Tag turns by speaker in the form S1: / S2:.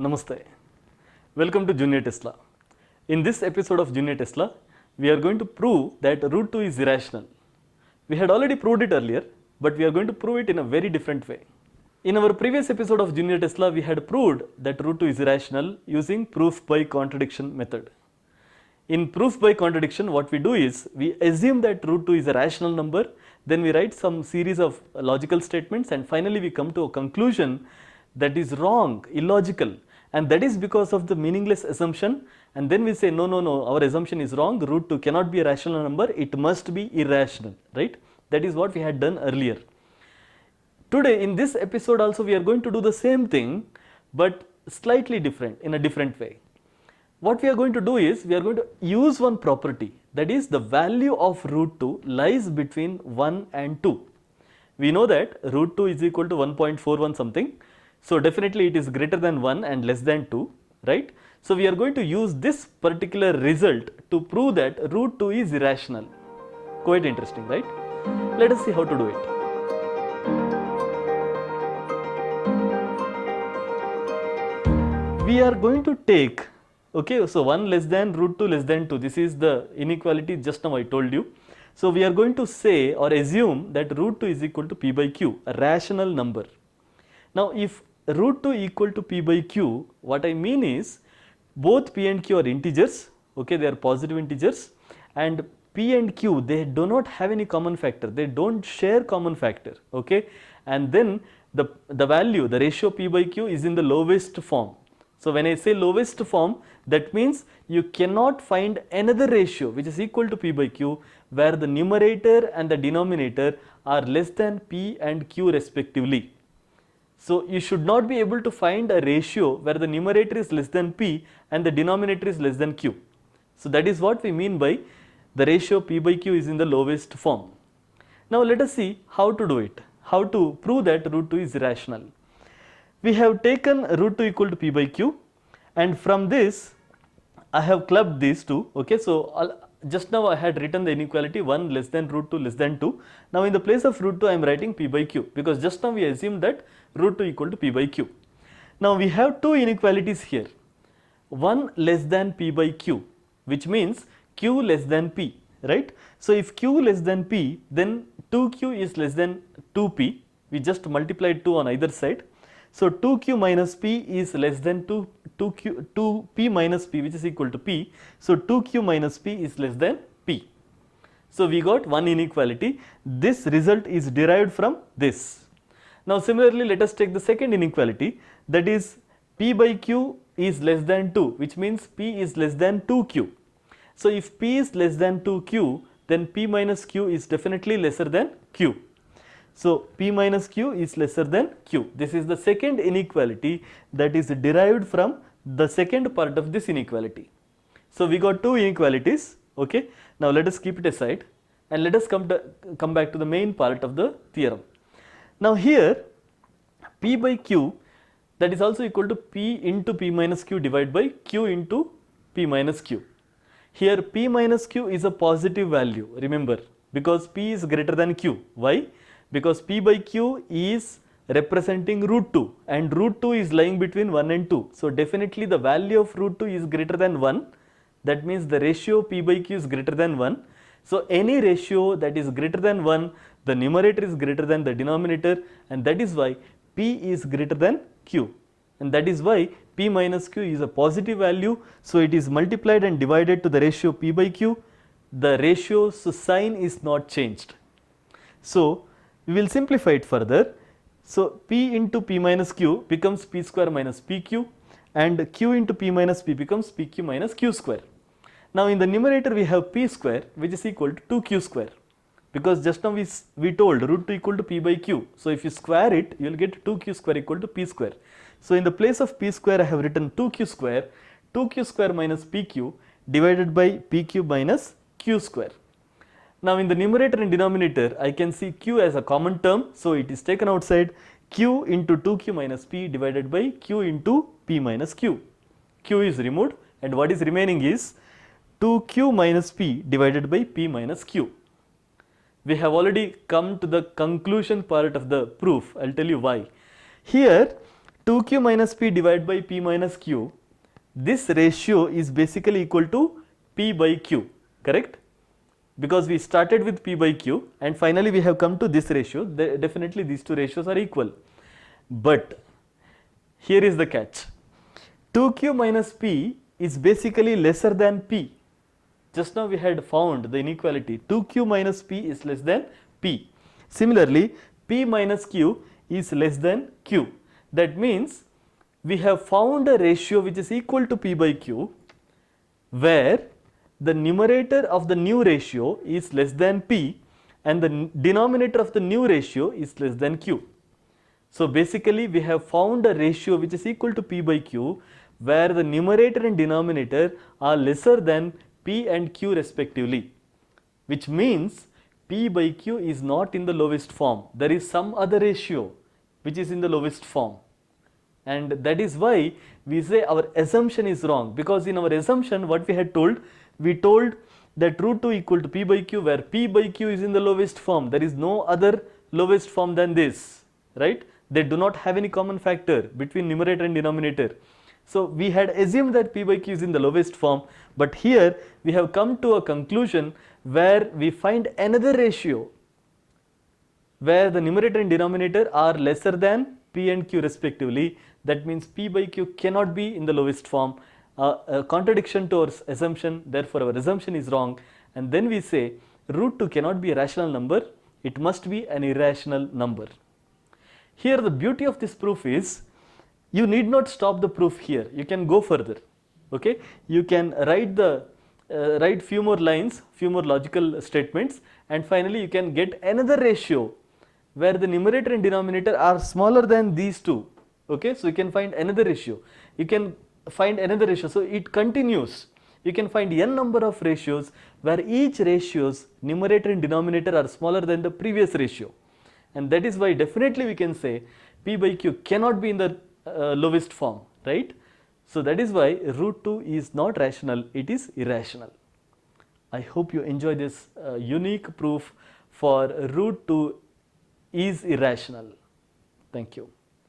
S1: Namaste. Welcome to Junior Tesla. In this episode of Junior Tesla, we are going to prove that root 2 is irrational. We had already proved it earlier, but we are going to prove it in a very different way. In our previous episode of Junior Tesla, we had proved that root 2 is irrational using proof by contradiction method. In proof by contradiction, what we do is we assume that root 2 is a rational number, then we write some series of logical statements, and finally we come to a conclusion that is wrong, illogical, and that is because of the meaningless assumption. And then we say no, our assumption is wrong, root 2 cannot be a rational number, it must be irrational, right? That is what we had done earlier. Today in this episode also we are going to do the same thing, but slightly different, in a different way. What we are going to do is we are going to use one property, that is the value of root 2 lies between 1 and 2. We know that root 2 is equal to 1.41 something. So definitely it is greater than 1 and less than 2, right? So we are going to use this particular result to prove that root 2 is irrational. Quite interesting, right? Let us see how to do it. We are going to take, okay, so 1 less than root 2 less than 2, this is the inequality just now I told you. So we are going to say or assume that root 2 is equal to p by q, a rational number. Now if root 2 equal to p by q, what I mean is both p and q are integers, okay, they are positive integers, and p and q, they do not have any common factor, they don't share common factor, okay, and then the value, the ratio p by q is in the lowest form. So when I say lowest form, that means you cannot find another ratio which is equal to p by q where the numerator and the denominator are less than p and q respectively. So you should not be able to find a ratio where the numerator is less than p and the denominator is less than q. So that is what we mean by the ratio p by q is in the lowest form. Now let us see how to do it, how to prove that root 2 is irrational. We have taken root 2 equal to p by q, and from this I have clubbed these two, okay. So just now I had written the inequality 1 less than root 2 less than 2. Now in the place of root 2 I am writing p by q, because just now we assumed that root 2 equal to p by q. Now we have two inequalities here, 1 less than p by q, which means q less than p, right? So if q less than p, then 2q is less than 2p, we just multiplied 2 on either side. So 2q minus p is less than 2p minus p, which is equal to p. So 2q minus p is less than p. So we got one inequality. This result is derived from this. Now similarly, let us take the second inequality, that is p by q is less than 2, which means p is less than 2q. So if p is less than 2q, then p minus q is definitely lesser than q. So p minus q is lesser than q. This is the second inequality that is derived from the second part of this inequality. So we got two inequalities, okay. Now let us keep it aside and let us come back to the main part of the theorem. Now here p by q, that is also equal to p into p minus q divided by q into p minus q. Here p minus q is a positive value, remember, because p is greater than q. Why? Because p by q is representing root 2 and root 2 is lying between 1 and 2. So definitely the value of root 2 is greater than 1. That means the ratio p by q is greater than 1. So any ratio that is greater than 1, the numerator is greater than the denominator, and that is why p is greater than q. And that is why p minus q is a positive value. So it is multiplied and divided to the ratio p by q. The ratio's sign is not changed. So we will simplify it further. So p into p minus q becomes p square minus pq, and q into p minus p becomes pq minus q square. Now in the numerator we have p square, which is equal to 2q square, because just now we told root 2 equal to p by q. So if you square it, you will get 2q square equal to p square. So in the place of p square I have written 2q square minus pq divided by pq minus q square. Now in the numerator and denominator I can see q as a common term, so it is taken outside. Q into 2q minus p divided by q into p minus q. Q is removed and what is remaining is 2q minus p divided by p minus q. We have already come to the conclusion part of the proof. I will tell you why. Here 2q minus p divided by p minus q, this ratio is basically equal to p by q, correct? Because we started with p by q and finally we have come to this ratio. Definitely these two ratios are equal. But here is the catch. 2q minus p is basically lesser than p. Just now we had found the inequality 2q minus p is less than p. Similarly, p minus q is less than q. That means we have found a ratio which is equal to p by q, where the numerator of the new ratio is less than p and the denominator of the new ratio is less than q. So basically we have found a ratio which is equal to p by q, where the numerator and denominator are lesser than p and q respectively, which means p by q is not in the lowest form. There is some other ratio which is in the lowest form, and that is why we say our assumption is wrong, because in our assumption what we had told, we told that root 2 equal to p by q, where p by q is in the lowest form. There is no other lowest form than this, right? They do not have any common factor between numerator and denominator. So we had assumed that p by q is in the lowest form, but here we have come to a conclusion where we find another ratio where the numerator and denominator are lesser than p and q respectively. That means p by q cannot be in the lowest form, a contradiction to our assumption. Therefore our assumption is wrong, and then we say root 2 cannot be a rational number, it must be an irrational number. Here the beauty of this proof is, you need not stop the proof here, you can go further. Okay, you can write few more lines, few more logical statements, and finally you can get another ratio where the numerator and denominator are smaller than these two. Okay, so you can find another ratio, you can find another ratio, so it continues. You can find n number of ratios where each ratio's numerator and denominator are smaller than the previous ratio, and that is why definitely we can say p by q cannot be in the lowest form, right? So that is why root 2 is not rational, it is irrational. I hope you enjoy this unique proof for root 2 is irrational. Thank you.